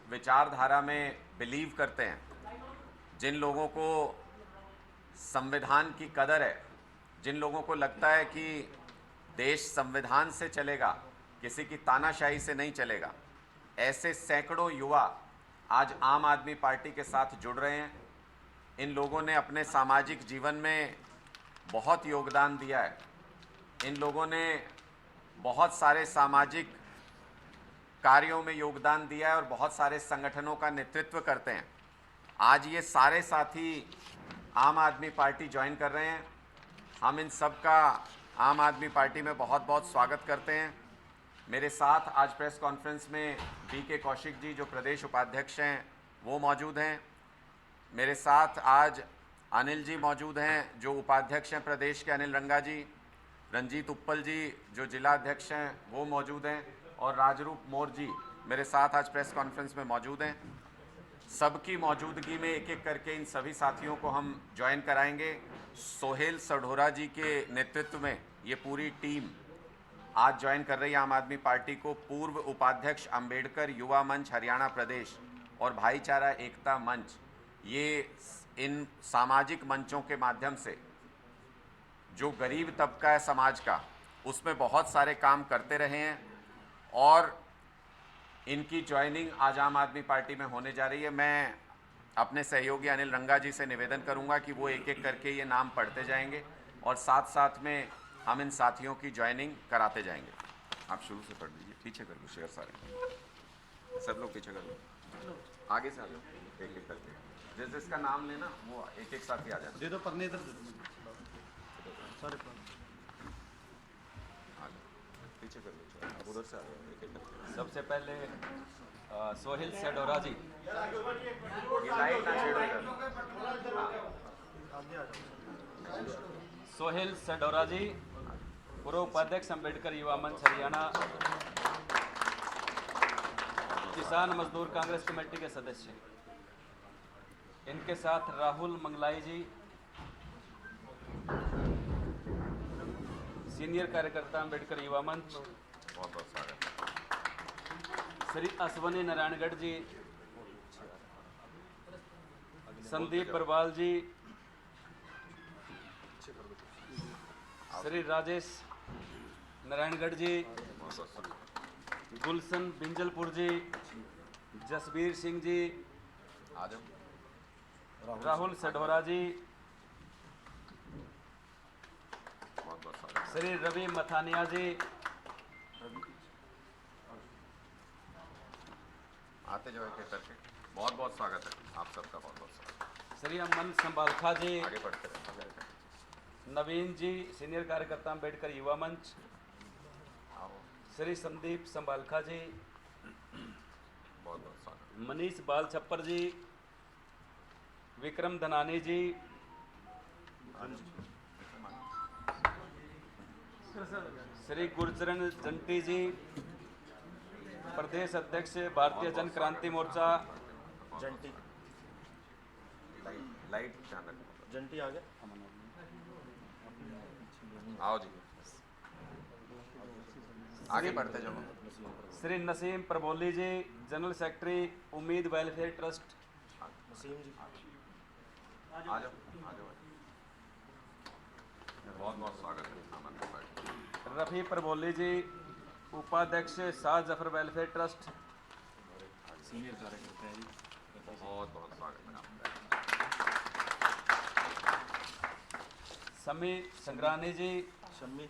विचारधारा में बिलीव करते हैं, जिन लोगों को संविधान की कदर है, जिन लोगों को लगता है कि देश संविधान से चलेगा, किसी की तानाशाही से नहीं चलेगा, ऐसे सैकड़ों युवा आज आम आदमी पार्टी के साथ जुड़ रहे हैं। इन लोगों ने अपने सामाजिक जीवन में बहुत योगदान दिया है। इन लोगों ने बहुत सारे सामाजिक कार्यों में योगदान दिया है और बहुत सारे संगठनों का नेतृत्व करते हैं। आज ये सारे साथी आम आदमी पार्टी ज्वाइन कर रहे हैं। हम इन सब का आम आदमी पार्टी में बहुत बहुत स्वागत करते हैं। मेरे साथ आज प्रेस कॉन्फ्रेंस में BK कौशिक जी, जो प्रदेश उपाध्यक्ष हैं, वो मौजूद हैं। मेरे साथ आज अनिल जी मौजूद हैं, जो उपाध्यक्ष हैं प्रदेश के, अनिल रंगा जी। रंजीत उत्पल जी, जो जिला अध्यक्ष हैं, वो मौजूद हैं। और राजरूप मौर्य जी मेरे साथ आज प्रेस कॉन्फ्रेंस में मौजूद हैं। सबकी मौजूदगी में एक एक करके इन सभी साथियों को हम ज्वाइन कराएंगे। सोहेल सढोरा जी के नेतृत्व में ये पूरी टीम आज ज्वाइन कर रही है आम आदमी पार्टी को। पूर्व उपाध्यक्ष अंबेडकर युवा मंच हरियाणा प्रदेश और भाईचारा एकता मंच, ये इन सामाजिक मंचों के माध्यम से जो गरीब तबका है समाज का, उसमें बहुत सारे काम करते रहे हैं और इनकी ज्वाइनिंग आज आम आदमी पार्टी में होने जा रही है। मैं अपने सहयोगी अनिल रंगा जी से निवेदन करूंगा कि वो एक एक करके ये नाम पढ़ते जाएंगे और साथ साथ में हम इन साथियों की ज्वाइनिंग कराते जाएंगे। आप शुरू से पढ़ लीजिए, पीछे कर लो शेयर, सारे सब लोग पीछे कर लो, आगे से आ जाओ एक एक करके। जिस जिसका नाम लेना वो एक एक साथी आ जाए। दे दो पढ़ने इधर सारे पीछे कर लो, आप उधर से आ जाओ एक एक करके। सबसे पहले सोहेल सढोरा जी। ये लाइट ना छेड़ो इधर। सोहेल सढोरा जी, पूर्व उपाध्यक्ष अंबेडकर युवा मंच हरियाणा, किसान मजदूर कांग्रेस कमेटी के सदस्य। इनके साथ राहुल मंगलाई जी, सीनियर कार्यकर्ता अंबेडकर युवा मंच। बहुत बहुत स्वागत। श्री अश्वनी नारायणगढ़ जी, संदीप बरवाल जी, श्री राजेश नारायणगढ़ जी, गुलशन बिंजलपुर जी, जसबीर सिंह जी, राहुल सढोरा जी, श्री रवि मथानिया जी, आते जाओ एक एक करके। बहुत बहुत स्वागत है आप सबका, बहुत बहुत स्वागत। श्री अमन संबालखा जी, आगे बढ़ते रहे। नवीन जी, सीनियर कार्यकर्ता अंबेडकर युवा मंच, श्री संदीप संबालखा जी, बहुत बहुत स्वागत। मनीष बाल छप्पर जी, विक्रम धनानी जी, श्री गुरचरण जंटी जी, प्रदेश अध्यक्ष भारतीय जन क्रांति मोर्चा जंटी लाइट ध्यान रखो। जंटी आ गया। आओ जी, आगे बढ़ते जाओ। श्री नसीम प्रबोली जी, जनरल सेक्रेटरी उम्मीद वेलफेयर ट्रस्ट। नसीम जी आ जाओ, आ जाओ। बहुत बहुत स्वागत है आम आदमी पार्टी। रफ़ी प्रबोली जी, उपाध्यक्ष Shah Zafar welfare trust. Senior कार्यकर्ता है जी। बहुत बहुत स्वागत है आपका। समी संग्रानी जी, शम्मी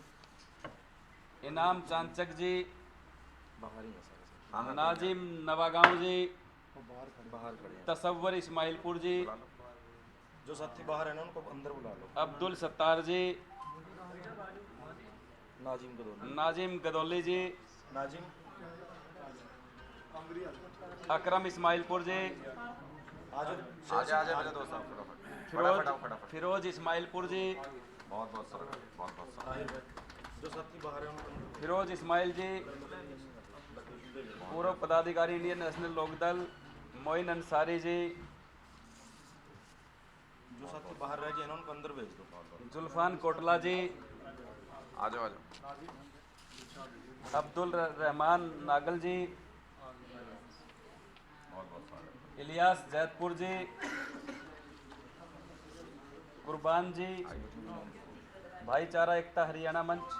इनाम चांचक जी, बाहर ही मसाला नाजिम नवागांव जी, बाहर खड़े हैं। तसव्वर इस्माइलपुर जी, जो साथी बाहर है ना उनको अंदर बुला लो। अब्दुल सत्तार जी, नाजिम गदोली, नाजिम गदौली जी, नाजिम अकरम इस्माइलपुर जी, आजा मेरे दोस्त, फिरोज इस्माइलपुर जी, बहुत बहुत स्वागत, बहुत बहुत स्वागत। जो साथी बाहर है उनको फिरोज इस्माइल जी, पूर्व पदाधिकारी इंडियन नेशनल लोकदल मोइन अंसारी जी, जो साथी बाहर रह गए ना उनको अंदर भेज दो। जुल्फान कोटला जी, आ जाओ, आ जाओ। अब्दुल रहमान नागल जी, बहुत बहुत इलियास जैदपुर जी, कुर्बान जी, भाईचारा एकता हरियाणा मंच,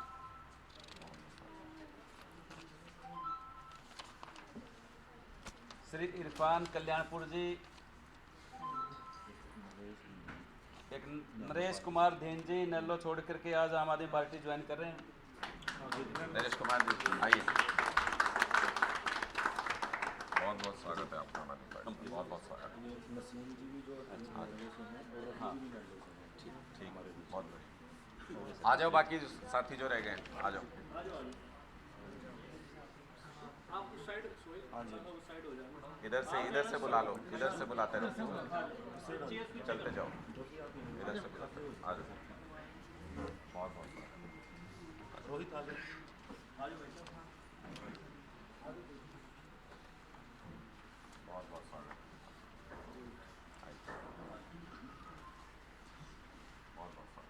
श्री इरफान कल्याणपुर जी, एक नरेश कुमार धीन जी नेल्लो छोड़ करके आज आम आदमी पार्टी ज्वाइन कर रहे हैं। नरेश कुमार जी आइए, बहुत बहुत स्वागत है आपका हमारी पार्टी, बहुत बहुत स्वागत है। नसीम जी भी जो नल्ले से हैं और हाँ। रफी भी नल्ले से हैं। ठीक, बहुत बढ़िया। आ जाओ बाकी साथी जो रह गए हैं, आ जाओ। हाँ जी, इधर से बुला लो, इधर से बुलाते रहो, चलते जाओ, इधर से बुलाते रहो, आ जाओ। बहुत बहुत स्वागत। रोहित आ जाओ। बहुत बहुत स्वागत। बहुत बहुत स्वागत।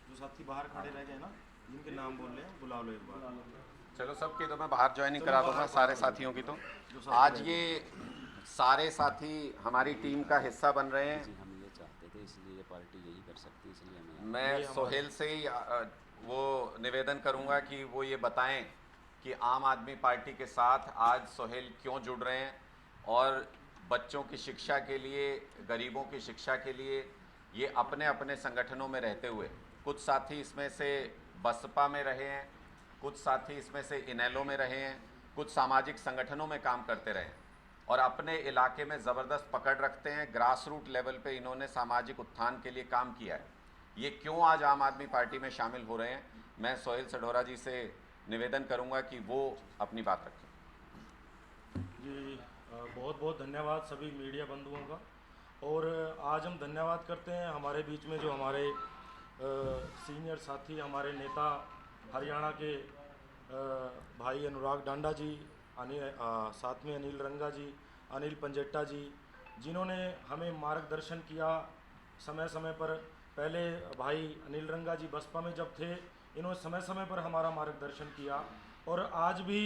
जो साथी बाहर खड़े रह गए ना, जिनके नाम बोल रहे हैं, बुला लो एक बार। चलो सबकी तो मैं बाहर ज्वाइनिंग करा दूंगा, सारे साथियों की तो। जो साथी आज रह ये सारे साथी हमारी टीम का हिस्सा बन रहे हैं। जी हम ये चाहते थे, इसलिए ये पार्टी यही कर सकती है, इसलिए हमें मैं सोहेल से ही वो निवेदन करूंगा कि वो ये बताएं कि आम आदमी पार्टी के साथ आज सोहेल क्यों जुड़ रहे हैं और बच्चों की शिक्षा के लिए, गरीबों की शिक्षा के लिए ये अपने अपने संगठनों में रहते हुए, कुछ साथी इसमें से बसपा में रहे हैं, कुछ साथी इसमें से इनेलो में रहे हैं, कुछ सामाजिक संगठनों में काम करते रहे हैं और अपने इलाके में ज़बरदस्त पकड़ रखते हैं। ग्रास रूट लेवल पे इन्होंने सामाजिक उत्थान के लिए काम किया है। ये क्यों आज आम आदमी पार्टी में शामिल हो रहे हैं, मैं सोहेल सढोरा जी से निवेदन करूंगा कि वो अपनी बात रखें। जी बहुत बहुत धन्यवाद सभी मीडिया बंधुओं का। और आज हम धन्यवाद करते हैं हमारे बीच में जो हमारे सीनियर साथी, हमारे नेता हरियाणा के भाई अनुराग डांडा जी, साथ में अनिल रंगा जी, अनिल पंजेट्टा जी, जिन्होंने हमें मार्गदर्शन किया समय समय पर। पहले भाई अनिल रंगा जी बसपा में जब थे, इन्होंने समय समय पर हमारा मार्गदर्शन किया और आज भी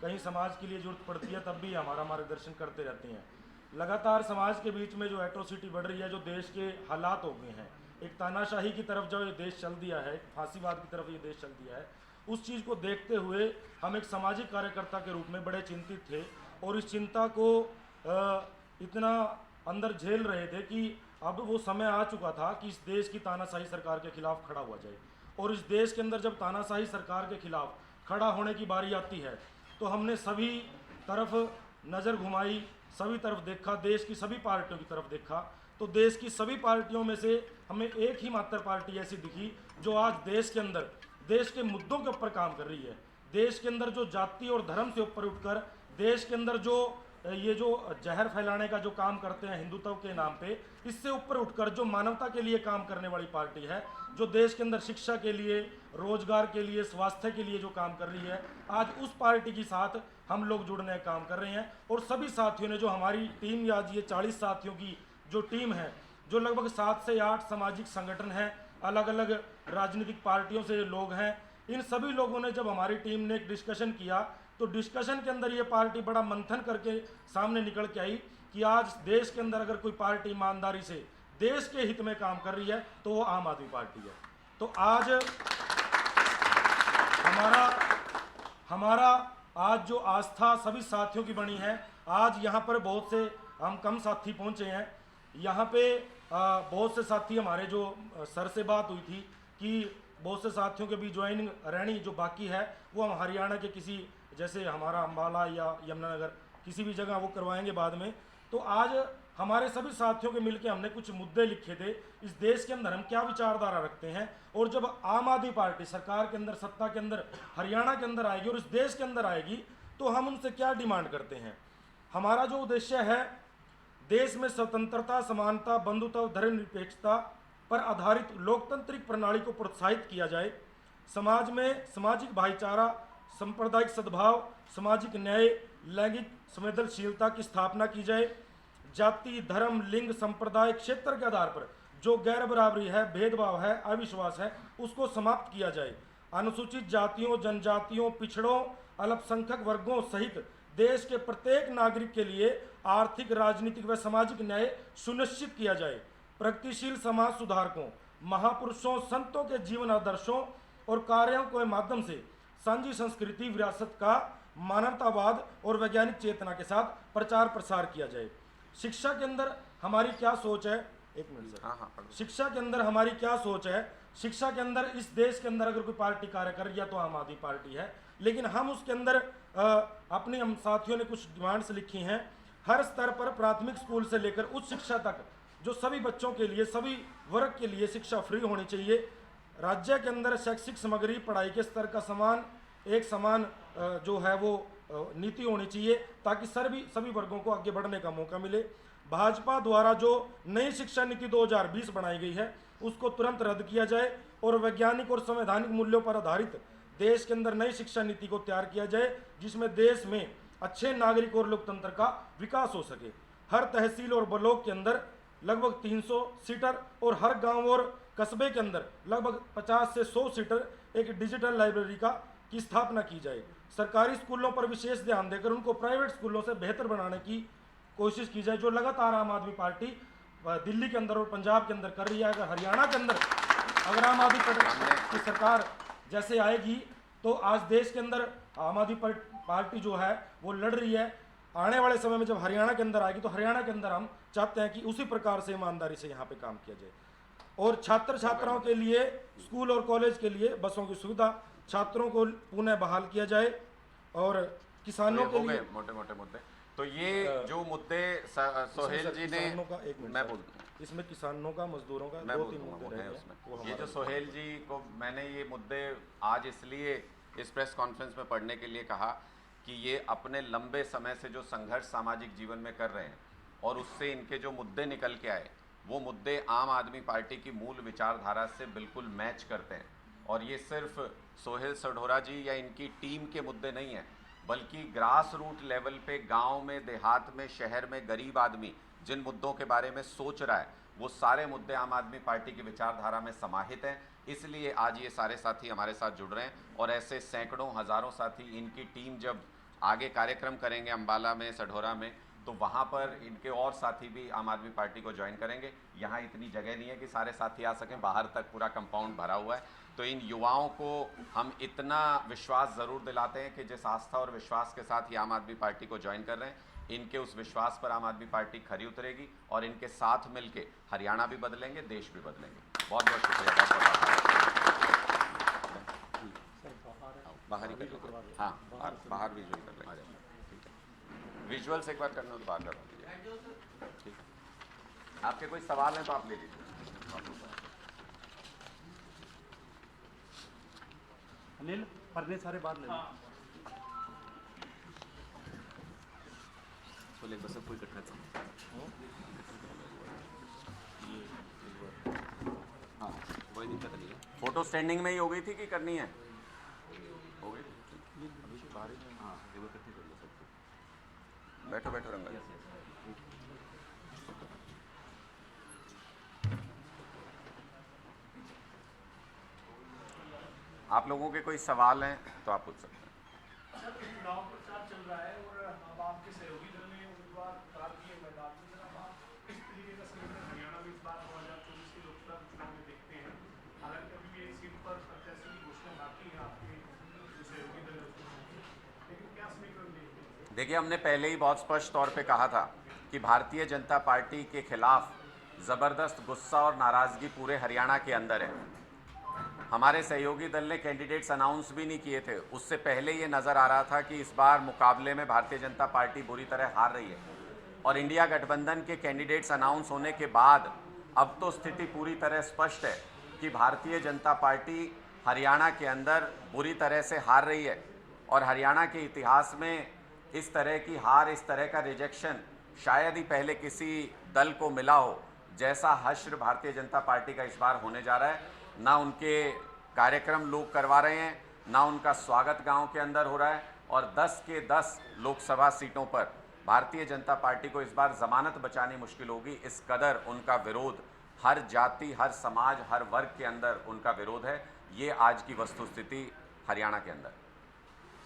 कहीं समाज के लिए जरूरत पड़ती है तब भी हमारा मार्गदर्शन करते रहते हैं। लगातार समाज के बीच में जो एट्रोसिटी बढ़ रही है, जो देश के हालात हो गए हैं, एक तानाशाही की तरफ जो ये देश चल दिया है, फांसीवाद की तरफ ये देश चल दिया है, उस चीज़ को देखते हुए हम एक सामाजिक कार्यकर्ता के रूप में बड़े चिंतित थे और इस चिंता को इतना अंदर झेल रहे थे कि अब वो समय आ चुका था कि इस देश की तानाशाही सरकार के खिलाफ खड़ा हुआ जाए। और इस देश के अंदर जब तानाशाही सरकार के खिलाफ खड़ा होने की बारी आती है तो हमने सभी तरफ नज़र घुमाई, सभी तरफ देखा, देश की सभी पार्टियों की तरफ देखा, तो देश की सभी पार्टियों में से हमें एक ही मात्र पार्टी ऐसी दिखी जो आज देश के अंदर देश के मुद्दों के ऊपर काम कर रही है। देश के अंदर जो जाति और धर्म से ऊपर उठकर देश के अंदर जो ये जो जहर फैलाने का जो काम करते हैं हिंदुत्व के नाम पे, इससे ऊपर उठकर जो मानवता के लिए काम करने वाली पार्टी है, जो देश के अंदर शिक्षा के लिए, रोजगार के लिए, स्वास्थ्य के लिए जो काम कर रही है, आज उस पार्टी के साथ हम लोग जुड़ने का काम कर रहे हैं। और सभी साथियों ने, जो हमारी टीम आज ये 40 साथियों की जो टीम है, जो लगभग 7 से 8 सामाजिक संगठन हैं, अलग अलग राजनीतिक पार्टियों से लोग हैं, इन सभी लोगों ने जब हमारी टीम ने एक डिस्कशन किया तो डिस्कशन के अंदर ये पार्टी बड़ा मंथन करके सामने निकल के आई कि आज देश के अंदर अगर कोई पार्टी ईमानदारी से देश के हित में काम कर रही है तो वो आम आदमी पार्टी है। तो आज हमारा आज जो आस्था सभी साथियों की बनी है, आज यहाँ पर बहुत से हम कम साथी पहुँचे हैं। यहाँ पे बहुत से साथी हमारे जो सर से बात हुई थी कि बहुत से साथियों के भी ज्वाइनिंग रहनी जो बाकी है वो हम हरियाणा के किसी, जैसे हमारा अम्बाला या यमुनानगर, किसी भी जगह वो करवाएंगे बाद में। तो आज हमारे सभी साथियों के मिलकर हमने कुछ मुद्दे लिखे थे, इस देश के अंदर हम क्या विचारधारा रखते हैं, और जब आम आदमी पार्टी सरकार के अंदर, सत्ता के अंदर, हरियाणा के अंदर आएगी और इस देश के अंदर आएगी तो हम उनसे क्या डिमांड करते हैं। हमारा जो उद्देश्य है, देश में स्वतंत्रता, समानता, बंधुत्व, धर्मनिरपेक्षता पर आधारित लोकतांत्रिक प्रणाली को प्रोत्साहित किया जाए, समाज में सामाजिक भाईचारा, सांप्रदायिक सद्भाव, सामाजिक न्याय, लैंगिक संवेदनशीलता की स्थापना की जाए, जाति, धर्म, लिंग, संप्रदाय, क्षेत्र के आधार पर जो गैर बराबरी है, भेदभाव है, अविश्वास है, उसको समाप्त किया जाए। अनुसूचित जातियों, जनजातियों, पिछड़ों, अल्पसंख्यक वर्गों सहित देश के प्रत्येक नागरिक के लिए आर्थिक, राजनीतिक व सामाजिक न्याय सुनिश्चित किया जाए। प्रगतिशील समाज सुधारकों, महापुरुषों, संतों के जीवन आदर्शों और कार्यों के माध्यम से सांझी संस्कृति, विरासत का मानवतावाद और वैज्ञानिक चेतना के साथ प्रचार प्रसार किया जाए। शिक्षा के अंदर हमारी क्या सोच है? एक मिनट सर। हाँ, शिक्षा के अंदर हमारी क्या सोच है? शिक्षा के अंदर इस देश के अंदर अगर कोई पार्टी कार्य कर रही है तो आम आदमी पार्टी है, लेकिन हम उसके अंदर अपनी हम साथियों ने कुछ डिमांड्स लिखी हैं। हर स्तर पर प्राथमिक स्कूल से लेकर उच्च शिक्षा तक जो सभी बच्चों के लिए, सभी वर्ग के लिए शिक्षा फ्री होनी चाहिए। राज्य के अंदर शैक्षिक सामग्री, पढ़ाई के स्तर का समान जो है वो नीति होनी चाहिए ताकि सभी वर्गों को आगे बढ़ने का मौका मिले। भाजपा द्वारा जो नई शिक्षा नीति 2020 बनाई गई है उसको तुरंत रद्द किया जाए और वैज्ञानिक और संवैधानिक मूल्यों पर आधारित देश के अंदर नई शिक्षा नीति को तैयार किया जाए जिसमें देश में अच्छे नागरिक और लोकतंत्र का विकास हो सके। हर तहसील और ब्लॉक के अंदर लगभग 300 सीटर और हर गांव और कस्बे के अंदर लगभग 50 से 100 सीटर एक डिजिटल लाइब्रेरी की स्थापना की जाए। सरकारी स्कूलों पर विशेष ध्यान देकर उनको प्राइवेट स्कूलों से बेहतर बनाने की कोशिश की जाए, जो लगातार आम आदमी पार्टी दिल्ली के अंदर और पंजाब के अंदर कर रही है। अगर हरियाणा के अंदर अगर आम आदमी की सरकार जैसे आएगी तो आज देश के अंदर आम आदमी पार्टी जो है वो लड़ रही है। आने वाले समय में जब हरियाणा के अंदर आएगी तो हरियाणा के अंदर हम चाहते हैं कि उसी प्रकार से ईमानदारी से यहाँ पे काम किया जाए। और छात्र छात्राओं के लिए स्कूल और कॉलेज के लिए बसों की सुविधा छात्रों को पुनः बहाल किया जाए और किसानों के लिए मोटे मोटे मुद्दे। तो ये जो मुद्दे सोहेल जी ने, मैं बोलता हूँ इसमें किसानों का, मजदूरों का, मैं 2-3 बोलूँगा मुद्दे है रह गए। उसमें। ये जो सोहेल जी को मैंने ये मुद्दे आज इसलिए इस प्रेस कॉन्फ्रेंस में पढ़ने के लिए कहा कि ये अपने लंबे समय से जो संघर्ष सामाजिक जीवन में कर रहे हैं और उससे इनके जो मुद्दे निकल के आए वो मुद्दे आम आदमी पार्टी की मूल विचारधारा से बिल्कुल मैच करते हैं। और ये सिर्फ सोहेल सढोरा जी या इनकी टीम के मुद्दे नहीं हैं, बल्कि ग्रास रूट लेवल पे गांव में, देहात में, शहर में गरीब आदमी जिन मुद्दों के बारे में सोच रहा है वो सारे मुद्दे आम आदमी पार्टी की विचारधारा में समाहित हैं। इसलिए आज ये सारे साथी हमारे साथ जुड़ रहे हैं और ऐसे सैकड़ों, हज़ारों साथी, इनकी टीम जब आगे कार्यक्रम करेंगे अम्बाला में, सढोरा में, तो वहाँ पर इनके और साथी भी आम आदमी पार्टी को ज्वाइन करेंगे। यहाँ इतनी जगह नहीं है कि सारे साथी आ सकें, बाहर तक पूरा कंपाउंड भरा हुआ है। तो इन युवाओं को हम इतना विश्वास ज़रूर दिलाते हैं कि जिस आस्था और विश्वास के साथ ये आम आदमी पार्टी को ज्वाइन कर रहे हैं, इनके उस विश्वास पर आम आदमी पार्टी खरी उतरेगी और इनके साथ मिलके हरियाणा भी बदलेंगे, देश भी बदलेंगे। बहुत बहुत शुक्रिया, बहुत बहुत बाहर ही कर लेंगे। हाँ, बाहर विजुअल कर लेंगे। विजुअल्स एक बार करना हो तो बाहर करवा दीजिए। ठीक है, आपके कोई सवाल हैं तो आप ले लीजिए। अनिल पर्दे सारे बाहर ले बोले बस कोई कटना हाँ कोई दिक्कत नहीं है। फोटो स्टैंडिंग में ही हो गई थी कि करनी है? हो गई। हाँ वो इकट्ठे कर लो सबको। बैठो बैठो रंगा। आप लोगों के कोई सवाल हैं तो आप पूछ सकते हैं। सर, चुनाव प्रचार चल रहा है और अब आपके सहयोगी दल ने उम्मीदवार उतार दिए मैदान में। जरा आप किस तरीके का समीकरण हरियाणा में इस बार 2024 के लोकसभा चुनाव में देखते हैं? हालांकि अभी भी एक सीट पर प्रत्याशी की घोषणा बाकी है आपके जो सहयोगी दल है उसमें, लेकिन क्या समीकरण देखते हैं? देखिए, हमने पहले ही बहुत स्पष्ट तौर पे कहा था कि भारतीय जनता पार्टी के खिलाफ ज़बरदस्त गुस्सा और नाराज़गी पूरे हरियाणा के अंदर है। हमारे सहयोगी दल ने कैंडिडेट्स अनाउंस भी नहीं किए थे, उससे पहले ये नज़र आ रहा था कि इस बार मुकाबले में भारतीय जनता पार्टी बुरी तरह हार रही है। और इंडिया गठबंधन के कैंडिडेट्स अनाउंस होने के बाद अब तो स्थिति पूरी तरह स्पष्ट है कि भारतीय जनता पार्टी हरियाणा के अंदर बुरी तरह से हार रही है। और हरियाणा के इतिहास में इस तरह की हार, इस तरह का रिजेक्शन शायद ही पहले किसी दल को मिला हो। जैसा हश्र भारतीय जनता पार्टी का इस बार होने जा रहा है, ना उनके कार्यक्रम लोग करवा रहे हैं, ना उनका स्वागत गांव के अंदर हो रहा है। और 10 के 10 लोकसभा सीटों पर भारतीय जनता पार्टी को इस बार जमानत बचानी मुश्किल होगी, इस कदर उनका विरोध हर जाति, हर समाज, हर वर्ग के अंदर उनका विरोध है। ये आज की वस्तुस्थिति हरियाणा के अंदर।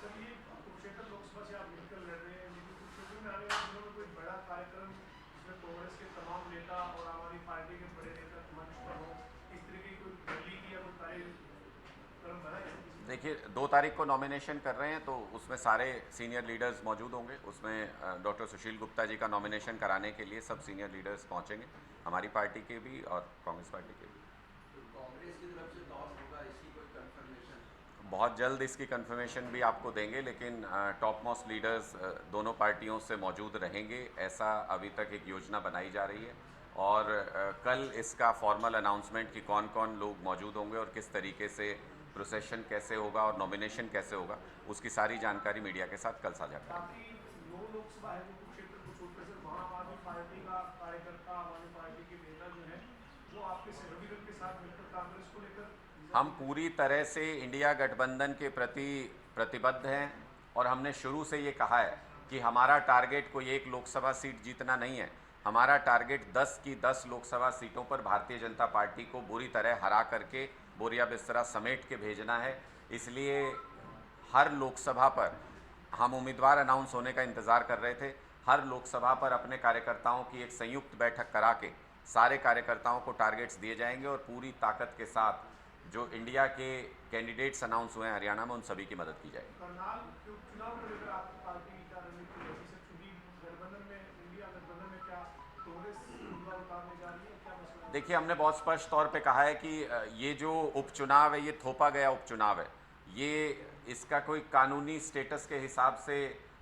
सर, ये कुरुक्षेत्र लोकसभा से आप मिलकर लड़ रहे हैं, लेकिन कुरुक्षेत्र में आने वाले दिनों में कोई बड़ा कार्यक्रम जिसमें कांग्रेस के तमाम नेता और आम आदमी पार्टी के बड़े नेता मंच पर हो, इस तरह की कोई रैली की या कोई कार्यक्रम बना है? देखिए, 2 तारीख को नॉमिनेशन कर रहे हैं, तो उसमें सारे सीनियर लीडर्स मौजूद होंगे। उसमें डॉक्टर सुशील गुप्ता जी का नॉमिनेशन कराने के लिए सब सीनियर लीडर्स पहुंचेंगे, हमारी पार्टी के भी और कांग्रेस पार्टी के भी। कांग्रेस की तरफ से लॉस होगा, इसकी कोई कंफर्मेशन? बहुत जल्द इसकी कंफर्मेशन भी आपको देंगे, लेकिन टॉप मोस्ट लीडर्स दोनों पार्टियों से मौजूद रहेंगे, ऐसा अभी तक एक योजना बनाई जा रही है। और कल इसका फॉर्मल अनाउंसमेंट कि कौन कौन लोग मौजूद होंगे और किस तरीके से प्रोसेशन कैसे होगा और नॉमिनेशन कैसे होगा, उसकी सारी जानकारी मीडिया के साथ कल साझा करेंगे। बाकी 9 लोकसभा है जो कुरुक्षेत्र को छोड़कर सर, वहाँ आम आदमी पार्टी का कार्यकर्ता, आम आदमी पार्टी के नेता जो है वो आपके सहयोगी दल के साथ मिलकर कांग्रेस को लेकर। हम पूरी तरह से इंडिया गठबंधन के प्रति प्रतिबद्ध हैं और हमने शुरू से ये कहा है कि हमारा टारगेट कोई एक लोकसभा सीट जीतना नहीं है। हमारा टारगेट 10 की 10 लोकसभा सीटों पर भारतीय जनता पार्टी को बुरी तरह हरा करके बोरिया बिस्तरा समेट के भेजना है। इसलिए हर लोकसभा पर हम उम्मीदवार अनाउंस होने का इंतज़ार कर रहे थे। हर लोकसभा पर अपने कार्यकर्ताओं की एक संयुक्त बैठक करा के सारे कार्यकर्ताओं को टारगेट्स दिए जाएंगे और पूरी ताकत के साथ जो इंडिया के कैंडिडेट्स अनाउंस हुए हैं हरियाणा में, उन सभी की मदद की जाएगी। करनाल चुनाव को लेकर आपकी पार्टी का रणनीति कैसी से चुनी? गठबंधन में, इंडिया गठबंधन में क्या कांग्रेस उम्मीदवार उतारने जा रही है, क्या मसला है? देखिए, हमने बहुत स्पष्ट तौर पे कहा है कि ये जो उपचुनाव है ये थोपा गया उपचुनाव है। ये इसका कोई कानूनी स्टेटस के हिसाब से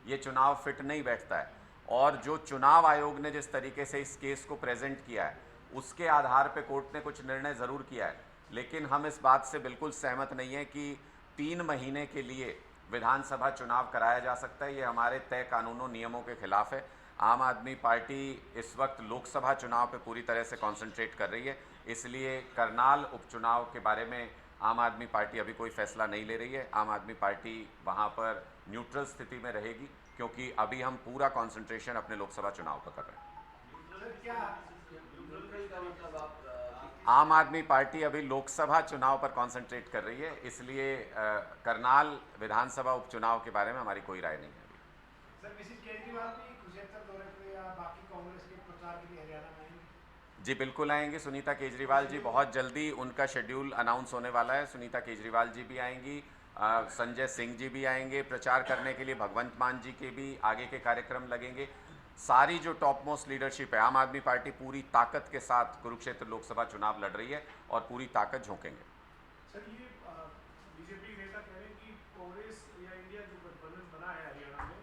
ये चुनाव फिट नहीं बैठता है। और जो चुनाव आयोग ने जिस तरीके से इस केस को प्रेजेंट किया है उसके आधार पे कोर्ट ने कुछ निर्णय ज़रूर किया है, लेकिन हम इस बात से बिल्कुल सहमत नहीं है कि 3 महीने के लिए विधानसभा चुनाव कराया जा सकता है। ये हमारे तय कानूनों नियमों के खिलाफ है। आम आदमी पार्टी इस वक्त लोकसभा चुनाव पे पूरी तरह से कंसंट्रेट कर रही है, इसलिए करनाल उपचुनाव के बारे में आम आदमी पार्टी अभी कोई फैसला नहीं ले रही है। आम आदमी पार्टी वहाँ पर न्यूट्रल स्थिति में रहेगी, क्योंकि अभी हम पूरा कंसंट्रेशन अपने लोकसभा चुनाव पर कर रहे हैं। आम आदमी पार्टी अभी लोकसभा चुनाव पर कंसंट्रेट कर रही है, इसलिए करनाल विधानसभा उपचुनाव के बारे में हमारी कोई राय नहीं है अभी। सर, मिसेस केजरीवाल भी कुरुक्षेत्र दौरे पे या बाकी कांग्रेस के प्रचार के लिए हरियाणा में आएंगे? जी बिल्कुल आएंगे। सुनीता केजरीवाल जी, बहुत जल्दी उनका शेड्यूल अनाउंस होने वाला है। सुनीता केजरीवाल जी भी आएंगी, संजय सिंह जी भी आएंगे प्रचार करने के लिए, भगवंत मान जी के भी आगे के कार्यक्रम लगेंगे। सारी जो टॉप मोस्ट लीडरशिप है, आम आदमी पार्टी पूरी ताकत के साथ कुरुक्षेत्र लोकसभा चुनाव लड़ रही है और पूरी ताकत झोंकेंगे। सर, ये बीजेपी नेता कह रहे हैं कि कांग्रेस या इंडिया जो गठबंधन बना है हरियाणा में,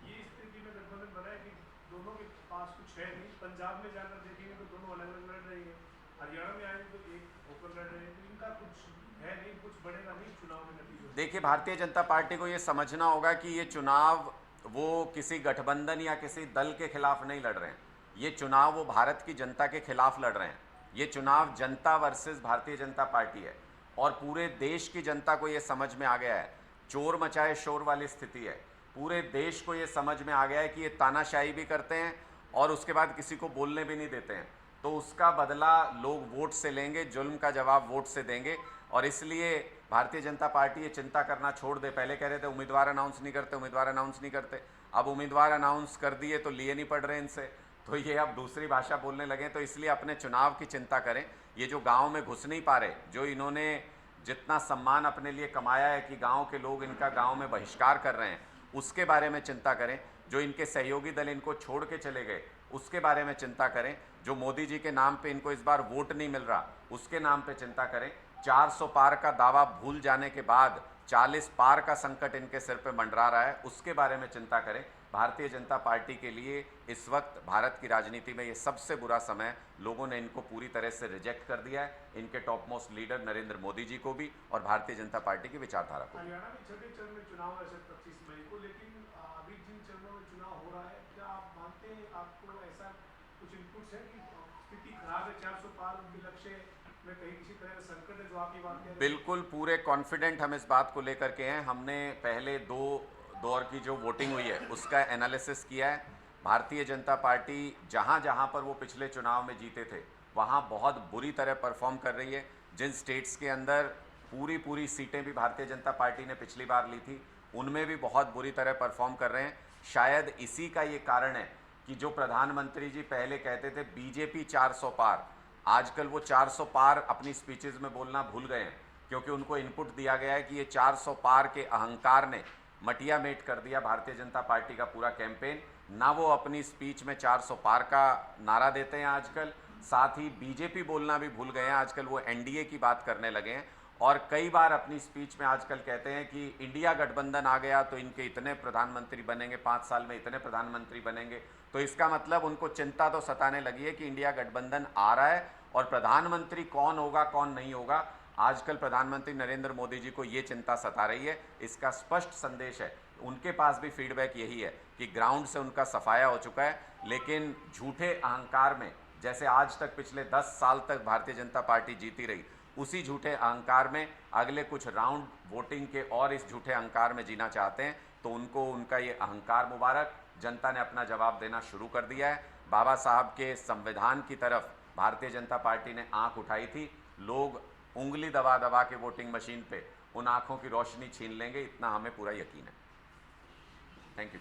ये स्थिति में गठबंधन बना है कि दोनों के पास कुछ है नहीं। पंजाब में जाकर देखेंगे तो दोनों अलग अलग लड़ रहे हैं, हरियाणा में आएंगे तो एक होकर लड़ रहे हैं, तो इनका कुछ है नहीं, कुछ बढ़ेगा नहीं चुनाव में नतीजों। देखिए, भारतीय जनता पार्टी को ये समझना होगा कि ये चुनाव वो किसी गठबंधन या किसी दल के खिलाफ नहीं लड़ रहे हैं। ये चुनाव वो भारत की जनता के खिलाफ लड़ रहे हैं। ये चुनाव जनता वर्सेस भारतीय जनता पार्टी है और पूरे देश की जनता को ये समझ में आ गया है, चोर मचाए शोर वाली स्थिति है। पूरे देश को ये समझ में आ गया है कि ये तानाशाही भी करते हैं और उसके बाद किसी को बोलने भी नहीं देते हैं, तो उसका बदला लोग वोट से लेंगे, जुल्म का जवाब वोट से देंगे। और इसलिए भारतीय जनता पार्टी ये चिंता करना छोड़ दे। पहले कह रहे थे उम्मीदवार अनाउंस नहीं करते, उम्मीदवार अनाउंस नहीं करते, अब उम्मीदवार अनाउंस कर दिए तो लिए नहीं पड़ रहे इनसे, तो ये अब दूसरी भाषा बोलने लगे। तो इसलिए अपने चुनाव की चिंता करें। ये जो गांव में घुस नहीं पा रहे, जो इन्होंने जितना सम्मान अपने लिए कमाया है कि गांव के लोग इनका गांव में बहिष्कार कर रहे हैं, उसके बारे में चिंता करें। जो इनके सहयोगी दल इनको छोड़ के चले गए, उसके बारे में चिंता करें। जो मोदी जी के नाम पे इनको इस बार वोट नहीं मिल रहा, उसके नाम पे चिंता करें। 400 पार का दावा भूल जाने के बाद 40 पार का संकट इनके सिर पे मंडरा रहा है, उसके बारे में चिंता करें। भारतीय जनता पार्टी के लिए इस वक्त भारत की राजनीति में ये सबसे बुरा समय, लोगों ने इनको पूरी तरह से रिजेक्ट कर दिया है, इनके top most leader Narendra Modi ji को भी और भारतीय जनता पार्टी की विचारधारा को। हरियाणा में छठे चरण में चुनाव है 25 मई को, लेकिन अभी जिन चरणों में चुनाव हो रहा है, क्या आप मानते हैं, आपको ऐसा कुछ इनपुट्स है कि स्थिति खराब है, 400 पार विलक्ष्य में कहीं किसी तरह का संकट है जो आपकी बात कह रहे हैं? बिल्कुल पूरे कॉन्फिडेंट हम इस बात को लेकर के हैं। हमने पहले 2 दौर की जो वोटिंग हुई है उसका एनालिसिस किया है। भारतीय जनता पार्टी जहां जहां पर वो पिछले चुनाव में जीते थे वहाँ बहुत बुरी तरह परफॉर्म कर रही है। जिन स्टेट्स के अंदर पूरी सीटें भी भारतीय जनता पार्टी ने पिछली बार ली थी, उनमें भी बहुत बुरी तरह परफॉर्म कर रहे हैं। शायद इसी का ये कारण है कि जो प्रधानमंत्री जी पहले कहते थे बीजेपी 400 पार, आजकल वो 400 पार अपनी स्पीचेस में बोलना भूल गए हैं, क्योंकि उनको इनपुट दिया गया है कि ये 400 पार के अहंकार ने मटिया मेट कर दिया भारतीय जनता पार्टी का पूरा कैंपेन। ना वो अपनी स्पीच में 400 पार का नारा देते हैं आजकल, साथ ही बीजेपी बोलना भी भूल गए हैं। आजकल वो एनडीए की बात करने लगे हैं और कई बार अपनी स्पीच में आजकल कहते हैं कि इंडिया गठबंधन आ गया तो इनके इतने प्रधानमंत्री बनेंगे, 5 साल में इतने प्रधानमंत्री बनेंगे। तो इसका मतलब उनको चिंता तो सताने लगी है कि इंडिया गठबंधन आ रहा है और प्रधानमंत्री कौन होगा कौन नहीं होगा। आजकल प्रधानमंत्री नरेंद्र मोदी जी को ये चिंता सता रही है। इसका स्पष्ट संदेश है, उनके पास भी फीडबैक यही है कि ग्राउंड से उनका सफाया हो चुका है, लेकिन झूठे अहंकार में, जैसे आज तक पिछले 10 साल तक भारतीय जनता पार्टी जीती रही, उसी झूठे अहंकार में अगले कुछ राउंड वोटिंग के और इस झूठे अहंकार में जीना चाहते हैं। तो उनको उनका ये अहंकार मुबारक। जनता ने अपना जवाब देना शुरू कर दिया है। बाबा साहब के संविधान की तरफ भारतीय जनता पार्टी ने आंख उठाई थी। लोग उंगली दबा दबा के वोटिंग मशीन पे उन आंखों की रोशनी छीन लेंगे, इतना हमें पूरा यकीन है। Thank you.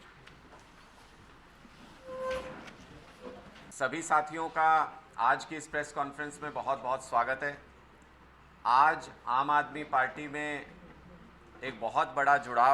सभी साथियों का आज की इस प्रेस कॉन्फ्रेंस में बहुत बहुत स्वागत है। आज आम आदमी पार्टी में एक बहुत बड़ा जुड़ाव